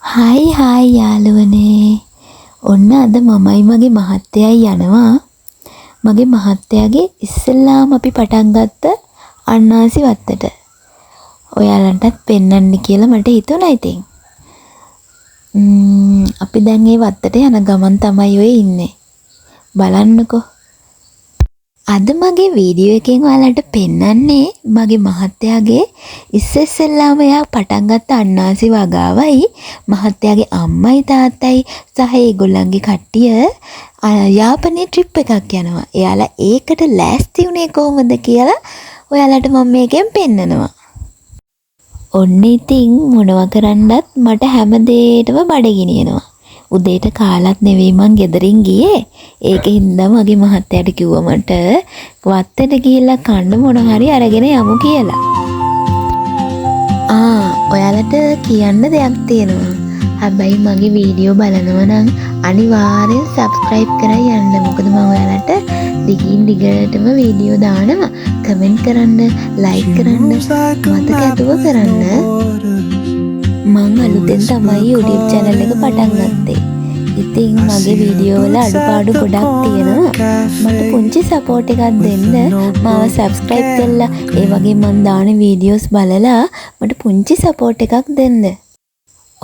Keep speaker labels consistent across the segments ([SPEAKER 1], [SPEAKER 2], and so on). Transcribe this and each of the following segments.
[SPEAKER 1] Hi යාළුවනේ. ඔන්න අද මමයි මගේ මහත්තයයි යනවා. මගේ මහත්තයාගේ ඉස්සෙල්ලාම අපි පටන් ගත්ත අන්නාසි වත්තට. ඔයාලන්ටත් පෙන්වන්න කියලා මට හිතුණා ඉතින්. අපි දැන් මේ වත්තට යන ගමන් තමයි ඔය ඉන්නේ. බලන්නකෝ. අද මගේ වීඩියෝ එකෙන් ඔයාලට පෙන්වන්නේ මගේ මහත්තයාගේ ඉස්සෙල්ලාම එයා පටන් ගත්ත අන්නාසි වගාවයි මහත්තයාගේ අම්මයි තාත්තයි සහ ඒගොල්ලන්ගේ කට්ටිය යාපනයේ ට්‍රිප් එකක් යනවා. එයාලා ඒකට ලෑස්ති වුණේ කොහොමද කියලා ඔයාලට මම මේකෙන් පෙන්නනවා. ඔන්න ඉතින් මොනවා කරන්නත් මට හැම දෙයකටම බඩගිනියනවා. උදේට කාලත් නෙවෙයි මං ගෙදරින් ගියේ. ඒකින්ද මගේ මහත්තයාට කිව්වා මට වත්තට ගිහිල්ලා කන්න මොන හරි අරගෙන යමු කියලා. ඔයාලට කියන්න දෙයක් තියෙනවා. හැබැයි මගේ වීඩියෝ බලනවා නම් අනිවාර්යෙන් subscribe කරලා යන්න. මොකද මම ඔයාලට දිගින් දිගටම වීඩියෝ දානවා. කමෙන්ට් කරන්න, like කරන්න, මතක ඇතුව කරන්න. මං අලුතෙන් තමයි YouTube channel එක පටන් ගත්තේ. ඉතින් මගේ වීඩියෝ වල අඩුපාඩු ගොඩක් තියෙනවා. මට පුංචි සපෝට් එකක් දෙන්න. මාව subscribe කරලා ඒ වගේ මං දාන වීඩියෝස් බලලා මට පුංචි සපෝට් එකක් දෙන්න.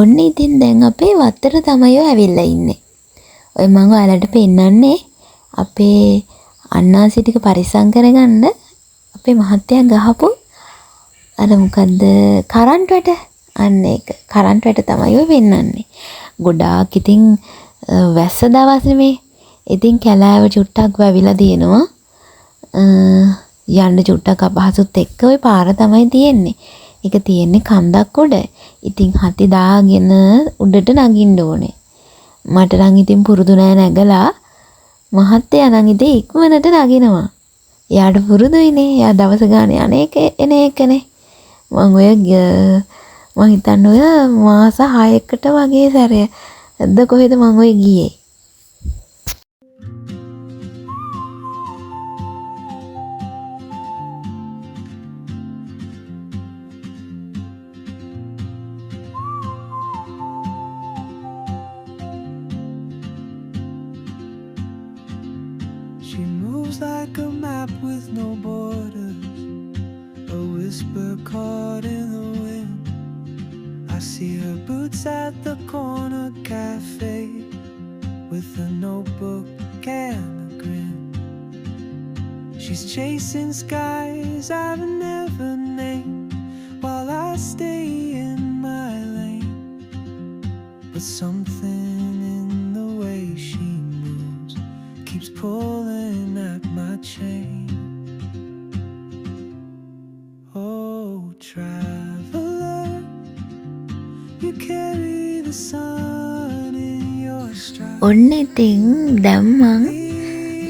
[SPEAKER 1] ඔන්න ඉතින් දැන් අපේ වත්තට තමයි ඇවිල්ලා ඉන්නේ. ඔය මං ඔයාලට පෙන්නන්නේ අපේ අන්නාසි ටික පරිස්සම් කරගන්න අපේ මහත්තයා ගහපු අර මොකද්ද කරන්ට් වැට. අන්න ඒක කරන්ට් වැට තමයි ඔය වෙන්නන්නේ. ගොඩාක් ඉතින් වැස්ස දවස් නෙමේ. ඉතින් කැලෑව චුට්ටක් වැවිලා තියෙනවා. යන්න චුට්ටක් අපහසුත් එක්ක ওই පාර තමයි තියෙන්නේ. ඒක තියෙන්නේ කන්දක් උඩ. ඉතින් හති දාගෙන උඩට නගින්න ඕනේ. මට නම් ඉතින් පුරුදු නෑ නැගලා. මහත්තයා නම් ඉතින් ඉක්මනට නගිනවා. එයාට පුරුදුයිනේ. එයා දවස ගානේ අනේක එන එකනේ. මං හිතන්නේ ඔය මාස 6කට වගේ සැරයක්ද කොහෙද මං ඔය ගියේ.
[SPEAKER 2] She moves like a map with no borders, a whisper caught in the wind. I see her boots at the corner cafe with a notebook and a grin. She's chasing skies I've never named while I stay in my lane. But something in the way she moves keeps pulling at my chain. Oh, traveler, you carry the sun in your stride.
[SPEAKER 1] ඔන්න ඉතින් දැන් මං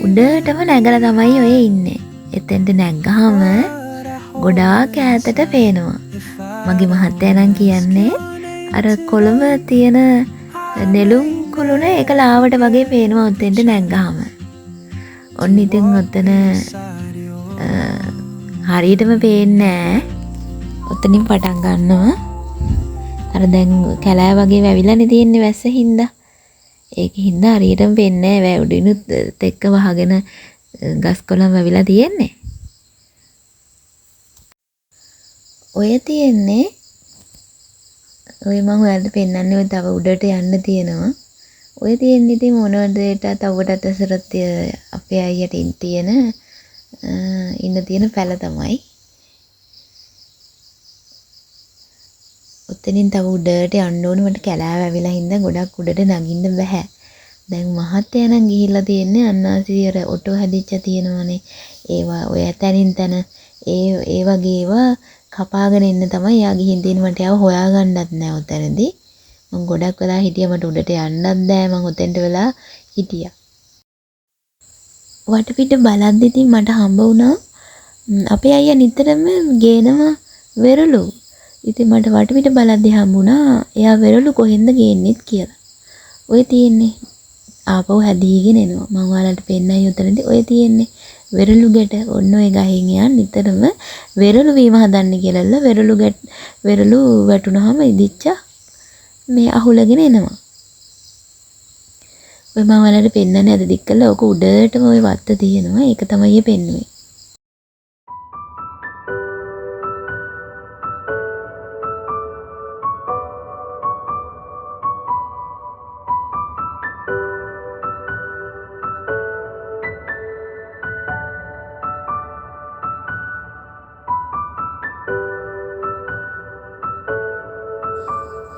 [SPEAKER 1] උඩටම නැගලා තමයි ඔය ඉන්නේ. එතෙන්ට නැග්ගාම ගොඩාක් ඈතට පේනවා. මගේ මහත්තයා නම් කියන්නේ අර කොළඹ තියෙන නෙළුම් කුළුණ ඒක ලාවට වගේ පේනවා උතෙන්ට නැග්ගාම. ඔන්න ඉතින් ඔතන හරියටම පේන්නේ නැහැ. ඔතනින් පටන් ගන්නවා. අර දැන් කැලෑ වගේ වැවිලානේ තියෙන්නේ වැස්ස හින්දා. ඒක හින්දා හරියටම පේන්නේ නැහැ. වැව් උඩිනුත් එක්ක වහගෙන ගස් කොළන් වැවිලා තියෙන්නේ. ඔය තියෙන්නේ ඔය මම ඔයාලට පෙන්නන්නේ ඔය තව උඩට යන්න තියෙනවා. ඔය තියෙන්නේ ඉතින් මොනවද ඒටත් අවුටත් ඇසරත් අපේ අයියට ඉන්න තියෙන පැල තමයි. ඔතනින් තව උඩට යන්න ඕනේ. මට කැලෑව ඇවිලා හින්දා ගොඩක් උඩට නගින්න බෑ. දැන් මහත්තයා නම් ගිහිල්ලා තියෙන්නේ අන්නාසි අර ඔටෝ හැදිච්ච තියෙනවනේ. ඒවා ඔය තැනින් තැන ඒ වගේ ඒවා කපාගෙන ඉන්න තමයි යා ගිහින් තියෙන්නේ. මට යාව හොයාගන්නත් නෑ ඔතනදී. මම ගොඩක් වෙලා හිටියා. මට උඩට යන්නත් බෑ. මම ඔතෙන්ට වෙලා හිටියා. වටපිට බලද්දි ඉතින් මට හම්බ වුණා අපේ අයියා නිතරම ගේනවා වෙරළු. ඉතින් මට වටපිට බලද්දි හම්බුණා එයා වෙරළු කොහෙන්ද ගේන්නෙත් කියලා. ඔය තියෙන්නේ ආපහු හැදීගෙන එනවා. මම ඔයාලට පෙන්නයි උතනදී ඔය තියෙන්නේ වෙරළු ගැට. ඔන්න ඔය ගහෙන් එයා නිතරම වෙරළු වීම හදන්න කියලා වෙරළු වැටුනහම ඉදිච්චා මේ අහුලගෙන එනවා. ඔය මම ඔයාලට පෙන්නන්නේ අද දික් කළා. ඔක උඩටම ඔය වත්ත තියෙනවා. ඒක තමයි පෙන්නුවේ.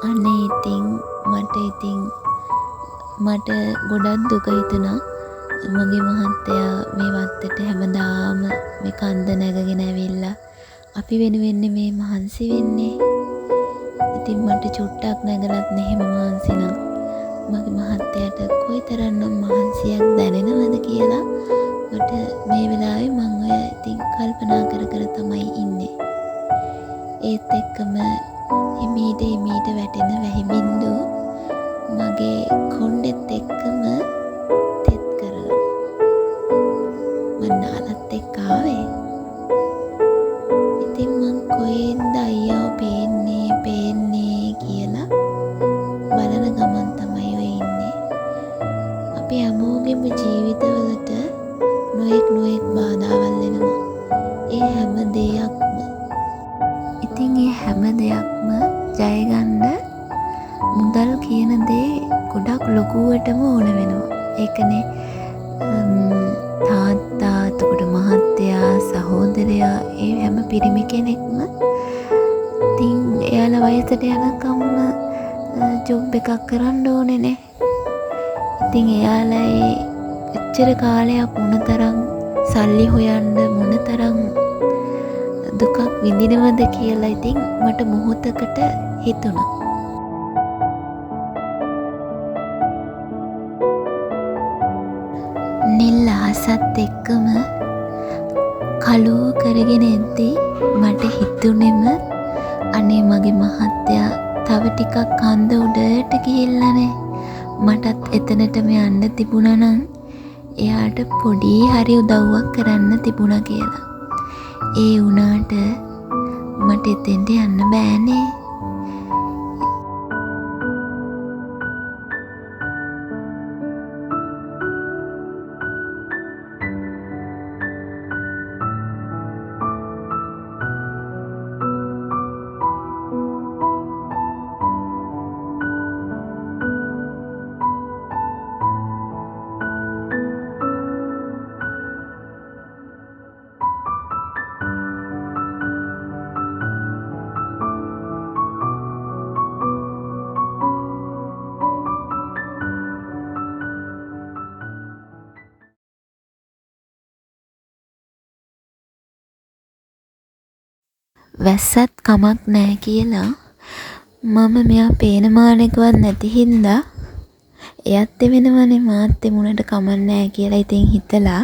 [SPEAKER 1] අනේ ඉතින් මට ගොඩක් දුක හිතුණා. මගේ මහත්තයා මේ වත්තට හැමදාම මේ කන්ද නැගගෙන ඇවිල්ලා අපි වෙනුවෙන් මේ මහන්සි වෙන්නේ. ඉතින් මට චුට්ටක් නැගලත් මෙහෙම මහන්සි නම් මගේ මහත්තයාට කොයිතරම්නම් මහන්සියක් දැනෙනවද කියලා මට මේ වෙලාවේ මම ඔය ඉතින් කල්පනා කර තමයි ඉන්නේ. ඒත් එක්කම එමීට වැටෙන වැහි බින්දු මගේ කොණ්ඩෙත් එක්කම තෙත් කරනවා. මම නාලත් එක්ක ආවේ. ඉතින් මං කොහෙන්ද අයියව පේන්නේ කියලා බලන ගමන් තමයි ඔය ඉන්නේ. අපි හැමෝගෙම ජීවිතවලට නොඑක් බාධාවල් එනවා. ඒ හැම දෙයක්ම ජය ගන්න මුදල් කියන දේ ගොඩක් ලොකුවටම ඕන වෙනවා. ඒකනේ තාත්තා, එතකොට මහත්තයා, සහෝදරයා, ඒ හැම පිරිමි කෙනෙක්ම ඉතින් එයාලා වයසට යනකම් ජොබ් එකක් කරන්න ඕනේනේ. ඉතින් එයාලා එච්චර කාලයක් මොනතරම් සල්ලි හොයන්න මොනතරම් දුකක් විඳිනවද කියලා ඉතින් මට මොහොතකට හිතුණා. නිල් අහසත් එක්කම කළුව කරගෙන එද්දී මට හිතුණෙම අනේ මගේ මහත්තයා තව ටිකක් කන්ද උඩට ගිහිල්ලානේ මටත් එතනටම යන්න තිබුණා නම් එයාට පොඩි හරි උදව්වක් කරන්න තිබුණා කියලා. ඒ වුණාට මට එතෙන්ට යන්න බෑනේ. වැස්සත් කමක් නෑ කියලා මම මෙයා පේන මානෙකවත් නැති හින්දා එයත් වෙනවනේ මාත් එමුණට කමක් නෑ කියලා ඉතින් හිතලා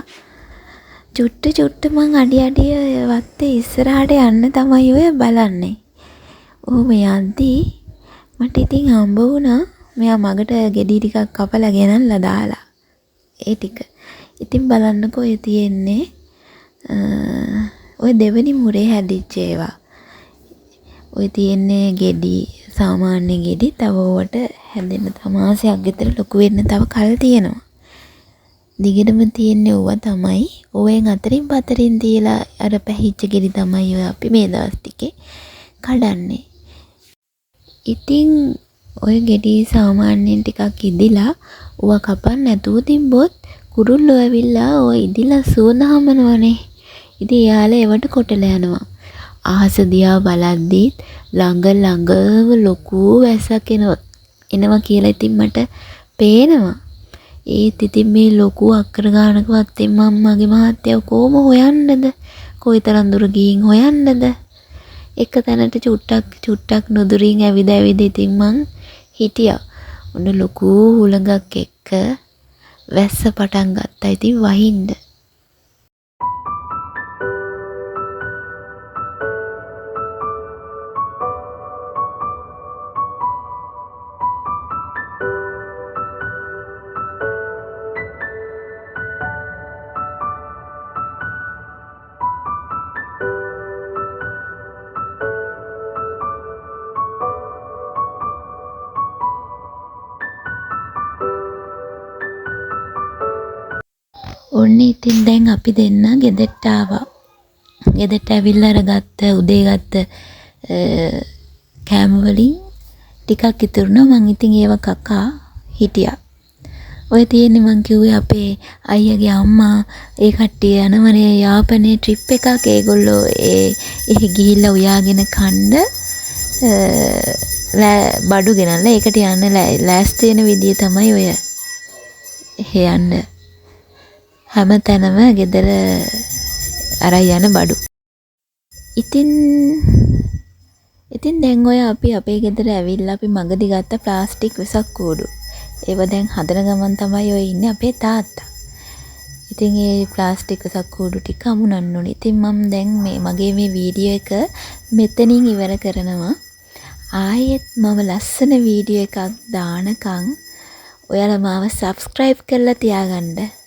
[SPEAKER 1] චුට්ට මං අඩි වත්තේ ඉස්සරහට යන්න තමයි ඔය බලන්නේ. ඔහොම යද්දී මට ඉතින් හම්බ වුණා මෙයා මගට ගෙඩි ටිකක් කපලා ගෙනල්ලා දාලා. ඒ ටික ඉතින් බලන්නකෝ ඔය තියෙන්නේ ඔය දෙවෙනි මුරේ හැදිච්ච ඒවා. ඔය තියෙන්නේ ගෙඩි, සාමාන්‍ය ගෙඩි. තව ඕවට හැදෙන්න තමාසයක් විතර ලොකු වෙන්න තව කල් තියෙනවා. දිගටම තියෙන්නේ ඕවා තමයි. ඕවෙන් අතරින් පතරින් තියලා අර පැහිච්ච ගෙඩි තමයි ඔය අපි මේ දවස් ටිකේ කඩන්නේ. ඉතින් ඔය ගෙඩි සාමාන්‍යයෙන් ටිකක් ඉදිලා ඕවා කපන්න නැතුව තිබ්බොත් කුරුල්ලෝ ඇවිල්ලා ඔය ඉදිලා සුවඳ හමනවනේ. ඉතින් යාළුවා ඒවට කොටලා යනවා. අහස දිහා බලද්දි ළඟම ලොකු වැස්සක් එනවා කියලා ඉතින් මට පේනවා. ඒත් ඉතින් මේ ලොකු අක්කර ගානකවත් මම මගේ මහත්තයව කොහොම හොයන්නද? කොයිතරම් දුර ගිහින් හොයන්නද? එක තැනට චුට්ටක් නුදුරින් ඇවිද ඉතින් මං හිටියා. ඔන්න ලොකු හුළඟක් එක්ක වැස්ස පටන් ගත්තා ඉතින් වහින්න. ඔන්න ඉතින් දැන් අපි දෙන්න ගෙදරට ආවා. ගෙදරට ඇවිල්ලා අරගත්ත උදේ ගත්ත කෑම වලින් ටිකක් ඉතුරුනා. මං ඉතින් ඒව කකා හිටියා. ඔය තියෙන්නේ මං කිව්වේ අපේ අයියාගේ අම්මා ඒ කට්ටිය යනවනේ යාපනයේ ට්‍රිප් එකක්. ඒගොල්ලෝ එහෙ ගිහිල්ලා උයාගෙන කන්න බඩු ගෙනල්ලා ඒකට යන්න ලෑස්ති වෙන විදිය තමයි ඔය එහෙ යන්න හැමතැනම ගෙදර අරන් යන බඩු. ඉතින් දැන් ඔය අපි අපේ ගෙදර ඇවිල්ලා අපි මගදී ගත්ත ප්ලාස්ටික් වෙසක් කූඩු. ඒව දැන් හදන ගමන් තමයි ඔය ඉන්නේ අපේ තාත්තා. ඉතින් ඒ ප්ලාස්ටික් වෙසක් කූඩු ටික අමුණන්න ඕනේ. ඉතින් මම දැන් මගේ මේ වීඩියෝ එක මෙතනින් ඉවර කරනවා. ආයෙත් මම ලස්සන වීඩියෝ එකක් දානකම් ඔයාලා මාව subscribe කරලා තියාගන්න.